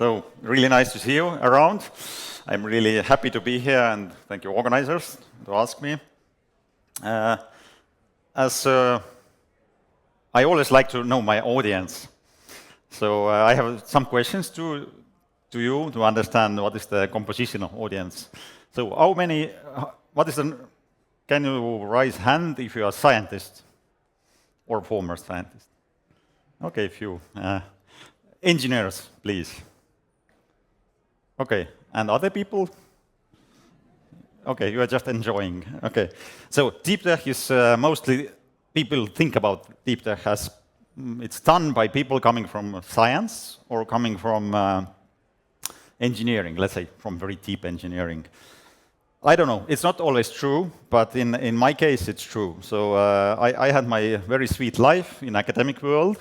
So really nice to see you around. I'm really happy to be here, and thank you organizers to ask me. I always like to know my audience. So I have some questions to you to understand what is the composition of audience. So can you raise hand if you are a scientist or former scientist? Okay, few. Engineers, please. Okay, and other people? Okay, you are just enjoying. Okay, so deep tech is mostly, people think about deep tech as it's done by people coming from science or coming from engineering, let's say, from very deep engineering. I don't know, it's not always true, but in my case it's true. So I had my very sweet life in academic world.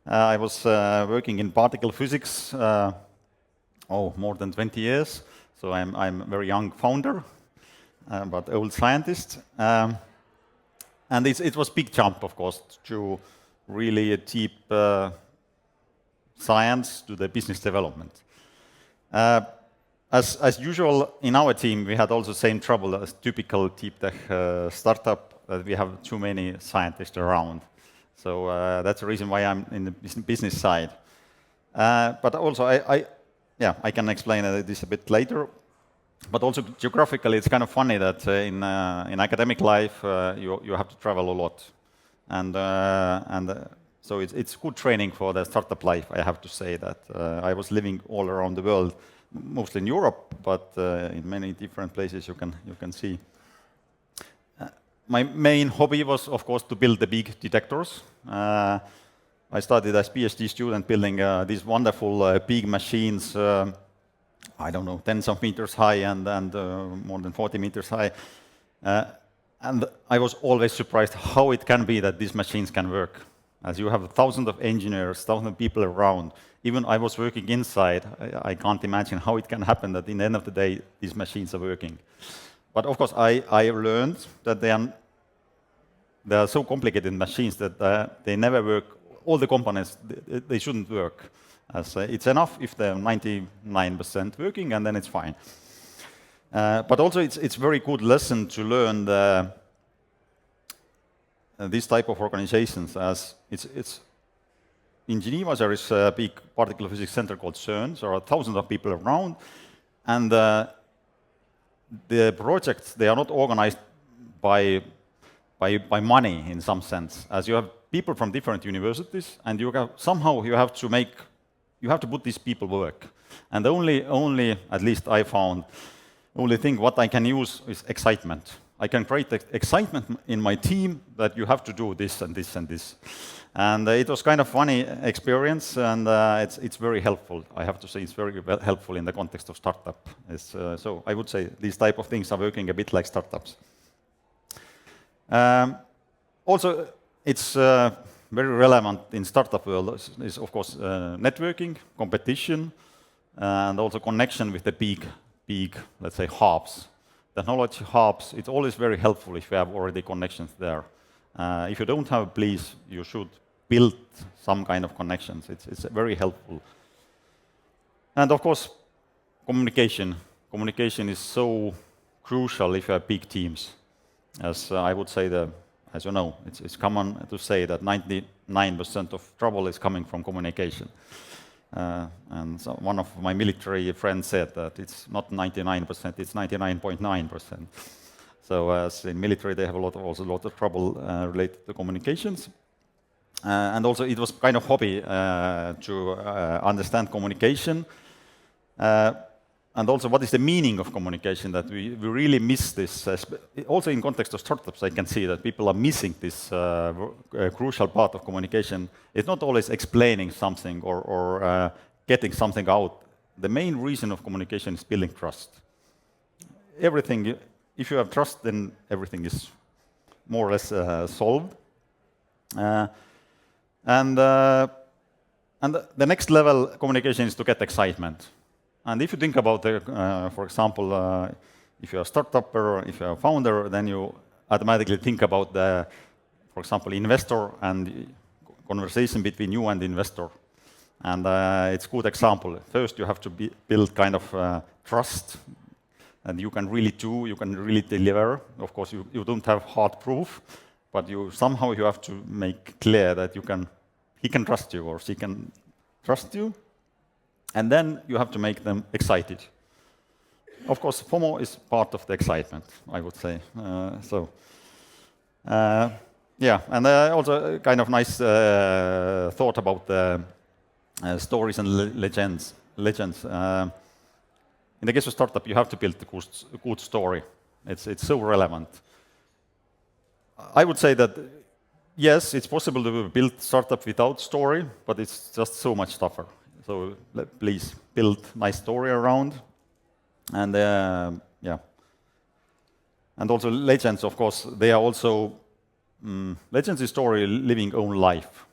I was working in particle physics more than 20 years, so I'm a very young founder, but old scientist. And it was big jump, of course, to really a deep science to the business development. As usual in our team, we had also same trouble as typical deep tech startup, that we have too many scientists around. So that's the reason why I'm in the business side. But also, I can explain this a bit later. But also geographically, it's kind of funny that in academic life, you have to travel a lot. So it's good training for the startup life, I have to say that. I was living all around the world, mostly in Europe, but in many different places you can see. My main hobby was, of course, to build the big detectors. I started as PhD student building these wonderful big machines, I don't know, tens of meters high and more than 40 meters high. And I was always surprised how it can be that these machines can work. As you have thousands of engineers, thousands of people around. Even I was working inside, I can't imagine how it can happen that in the end of the day, these machines are working. But of course, I learned that they are so complicated machines that they never work. All the components, they shouldn't work. It's enough if they're 99% working, and then it's fine. But also, it's very good lesson to learn this type of organizations. As it's in Geneva, there is a big particle physics center called CERN. There are thousands of people around, and the projects, they are not organized by money in some sense, as you have people from different universities, and you have to put these people work. And only, at least I found, only thing what I can use is excitement. I can create excitement in my team that you have to do this and this and this. And it was kind of funny experience, and it's very helpful. I have to say it's very helpful in the context of startup. So I would say these type of things are working a bit like startups. Also, it's very relevant in startup world is of course networking, competition, and also connection with the big, let's say, hubs. Technology hubs, it's always very helpful if you have already connections there. If you don't have, please, you should build some kind of connections. It's very helpful. And of course, communication. Communication is so crucial if you have big teams. As I would say, as you know, it's common to say that 99% of trouble is coming from communication. And so one of my military friends said that it's not 99%, it's 99.9%. So as in military, they have also a lot of trouble related to communications. And also it was kind of hobby to understand communication. And also, what is the meaning of communication, that we really miss this. Also in context of startups, I can see that people are missing this crucial part of communication. It's not always explaining something or getting something out. The main reason of communication is building trust. Everything, if you have trust, then everything is more or less solved. And the next level communication is to get excitement. And if you think about, for example, if you're a startupper, if you're a founder, then you automatically think about for example, investor and conversation between you and the investor. And it's a good example. First, you have to build kind of trust, and you can really deliver. Of course, you don't have hard proof, but somehow you have to make clear that he can trust you or she can trust you. And then you have to make them excited. Of course, FOMO is part of the excitement, I would say. Yeah, and also kind of nice thought about the stories and legends. In the case of startup, you have to build a good story. It's so relevant. I would say that, yes, it's possible to build startup without story, but it's just so much tougher. So please build nice story around. And yeah. And also legends, of course, they are also, legends is story living own life.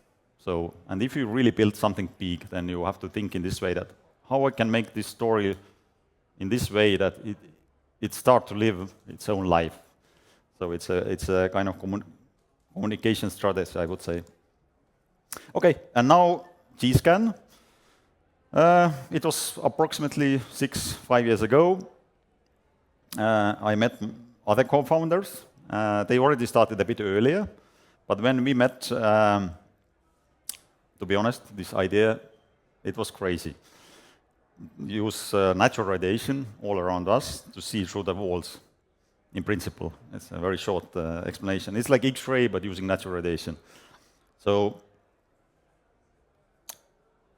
So, and if you really build something big, then you have to think in this way that how I can make this story in this way that it start to live its own life. So it's a kind of communication strategy, I would say. Okay, and now G-Scan. It was approximately 5 years ago. I met other co-founders. They already started a bit earlier, but when we met, to be honest, this idea, it was crazy. Use natural radiation all around us to see through the walls, in principle. It's a very short explanation. It's like X-ray, but using natural radiation. So,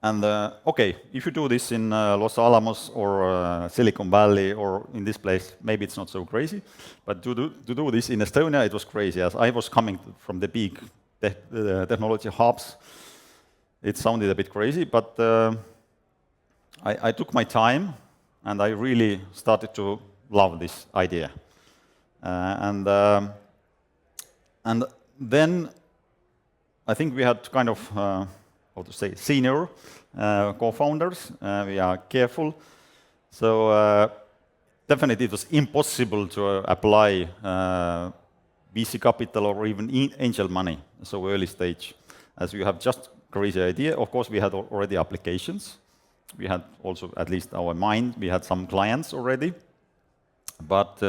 and okay, if you do this in Los Alamos or Silicon Valley or in this place, maybe it's not so crazy. But to do this in Estonia, it was crazy. As I was coming from the big technology hubs, it sounded a bit crazy, but I took my time and I really started to love this idea. And then I think we had kind of, how to say, senior co-founders. We are careful. So definitely it was impossible to apply VC capital or even angel money, so early stage, as you have just crazy idea. Of course, we had already applications. We had also, at least our mind, we had some clients already. But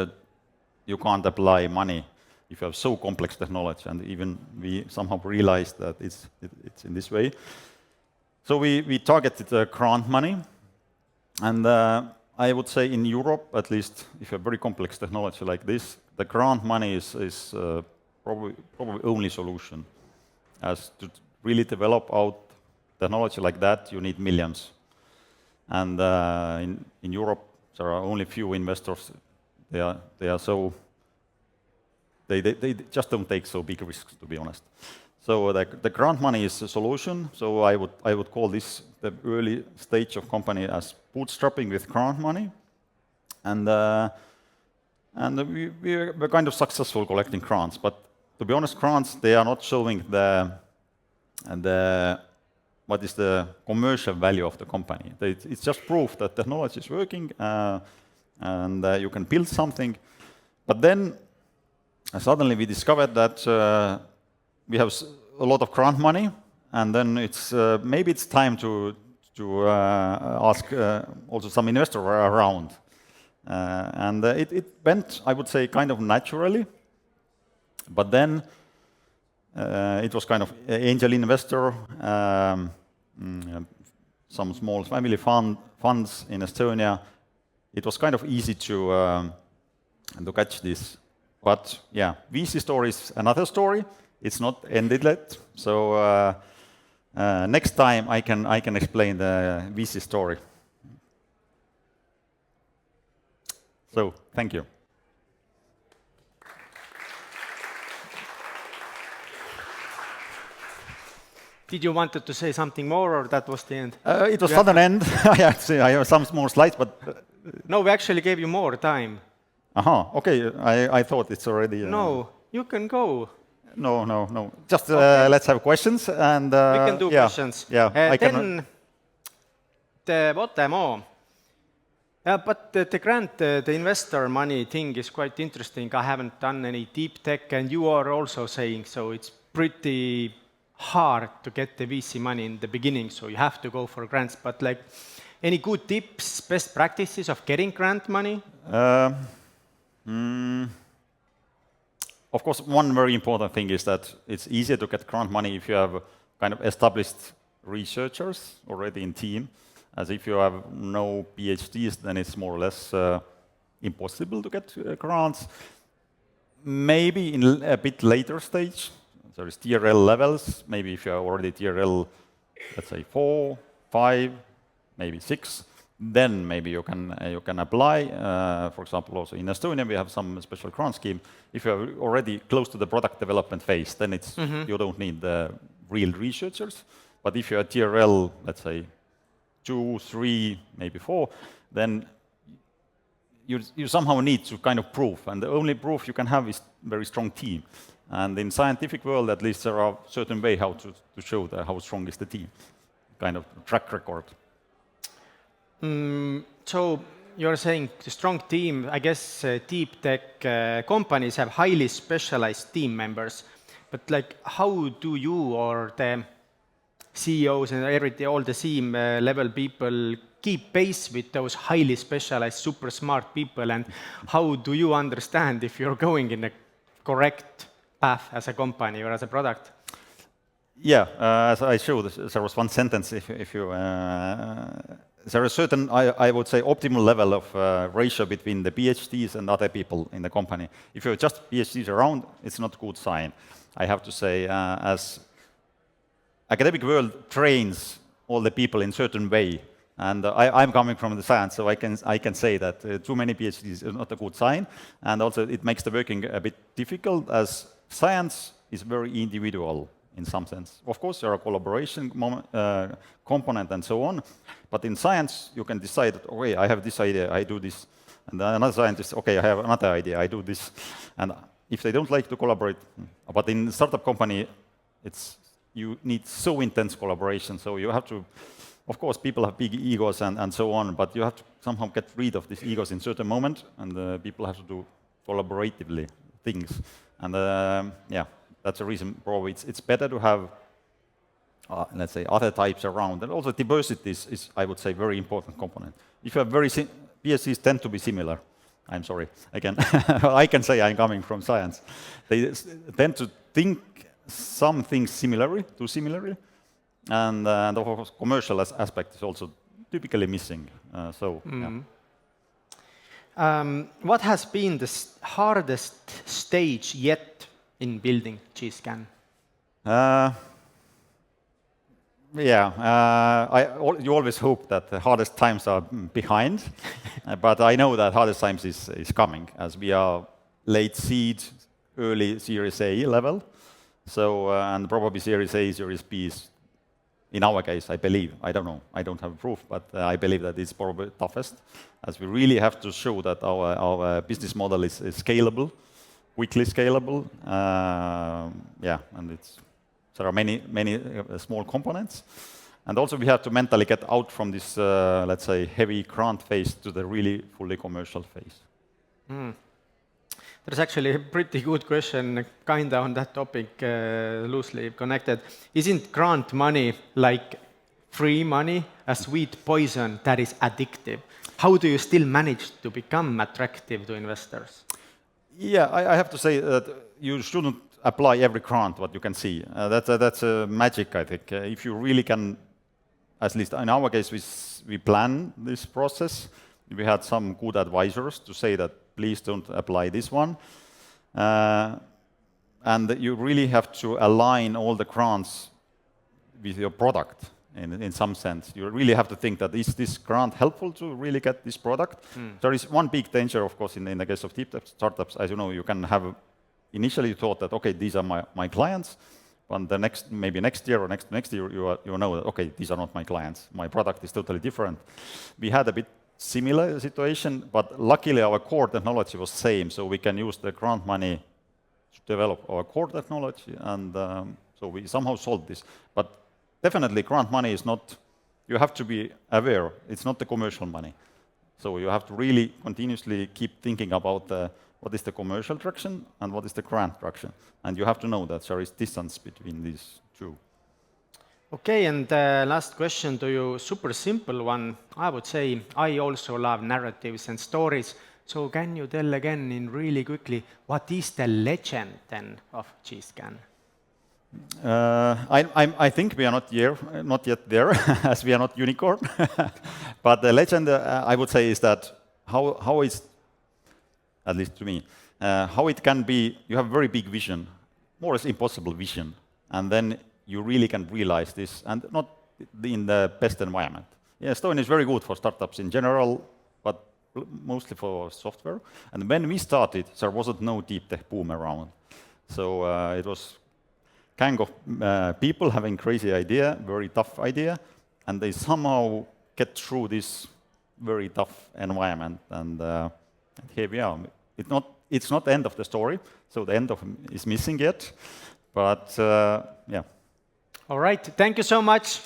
you can't apply money if you have so complex technology, and even we somehow realized that it's in this way. So we targeted grant money, and I would say in Europe, at least, if you have very complex technology like this, the grant money is probably only solution. As to really develop out technology like that, you need millions. And in Europe, there are only few investors. They are so. They just don't take so big risks, to be honest. So the grant money is a solution. So I would call this the early stage of company as bootstrapping with grant money, and we were kind of successful collecting grants. But to be honest, grants, they are not showing what is the commercial value of the company. It's just proof that technology is working and you can build something. But then suddenly we discovered that we have a lot of grant money, and then maybe it's time to ask also some investor around. And it went, I would say, kind of naturally. But then it was kind of angel investor, some small family funds in Estonia. It was kind of easy to catch this. But yeah, VC story is another story. It's not ended yet. So next time I can explain the VC story. So thank you. Did you wanted to say something more, or that was the end? It was sudden end. I have some more slides, but no, we actually gave you more time. Okay. I thought it's already. No, you can go. No. Just let's have questions and. We can do questions. Yeah. Then what more? But the grant, the investor money thing is quite interesting. I haven't done any deep tech, and you are also saying so. It's pretty hard to get the VC money in the beginning, so you have to go for grants. But like, any good tips, best practices of getting grant money? Of course, one very important thing is that it's easier to get grant money if you have kind of established researchers already in team. As if you have no PhDs, then it's more or less impossible to get grants. Maybe in a bit later stage, there is TRL levels. Maybe if you are already TRL, let's say 4, 5, maybe 6, then maybe you can apply. For example, also in Estonia, we have some special grant scheme. If you are already close to the product development phase, then it's you don't need real researchers. But if you are TRL, let's say 2, 3, maybe 4, then you somehow need to kind of prove, and the only proof you can have is very strong team. And in scientific world, at least there are certain way how to show how strong is the team, kind of track record. So you're saying the strong team, I guess deep tech companies have highly specialized team members, but like how do you or the CEOs and all the team level people keep pace with those highly specialized, super smart people, and how do you understand if you're going in a correct path as a company or as a product? Yeah, as I showed, there was one sentence. If you there is certain, I would say, optimal level of ratio between the PhDs and other people in the company. If you're just PhDs around, it's not a good sign. I have to say, as academic world trains all the people in certain way, and I'm coming from the science, so I can say that too many PhDs is not a good sign, and also it makes the working a bit difficult, as science is very individual in some sense. Of course, there are collaboration component and so on, but in science you can decide, okay, I have this idea, I do this, and another scientist, okay, I have another idea, I do this, and if they don't like to collaborate, but in startup company, you need so intense collaboration, so you have to, of course, people have big egos and so on, but you have to somehow get rid of these egos in certain moment, and people have to do collaboratively things, and yeah, that's the reason probably it's better to have, let's say, other types around, and also diversity is I would say, very important component. If you have PhDs tend to be similar. I'm sorry, again, I can say I'm coming from science. They tend to think some things similarly, and of course, commercial aspect is also typically missing. What has been the hardest stage yet in building GScan? You always hope that the hardest times are behind, but I know that hardest times is coming, as we are late seed, early Series A level. So, and probably Series A, Series B is, in our case, I believe, I don't know, I don't have proof, but I believe that it's probably toughest, as we really have to show that our business model is scalable, quickly scalable. And there are many small components. And also we have to mentally get out from this, let's say, heavy grant phase to the really fully commercial phase. There's actually a pretty good question, kind of on that topic, loosely connected. Isn't grant money like free money, a sweet poison that is addictive? How do you still manage to become attractive to investors? Yeah, I have to say that you shouldn't apply every grant what you can see. That's a magic, I think. If you really can, at least in our case, we plan this process. We had some good advisors to say that please don't apply this one. And you really have to align all the grants with your product in some sense. You really have to think that is this grant helpful to really get this product? There is one big danger, of course, in the case of deep tech startups. As you know, you can have initially you thought that, okay, these are my clients, but maybe next year or next year you know that, okay, these are not my clients. My product is totally different. We had a bit similar situation, but luckily our core technology was same, so we can use the grant money to develop our core technology, and so we somehow solved this. But definitely grant money is not, you have to be aware, it's not the commercial money. So you have to really continuously keep thinking about what is the commercial traction and what is the grant traction. And you have to know that there is distance between these two. Okay, and last question to you, super simple one. I would say I also love narratives and stories. So can you tell again in really quickly, what is the legend then of GScan? I think we are not yet there, as we are not unicorn. But the legend, I would say, is that how is, at least to me, how it can be, you have very big vision, more or less impossible vision, and then you really can realize this, and not in the best environment. Yeah, Estonia is very good for startups in general, but mostly for software. And when we started, there wasn't no deep tech boom around. So it was kind of people having crazy idea, very tough idea, and they somehow get through this very tough environment. And here we are. It's not the end of the story, so the end of is missing yet. But yeah. All right, thank you so much.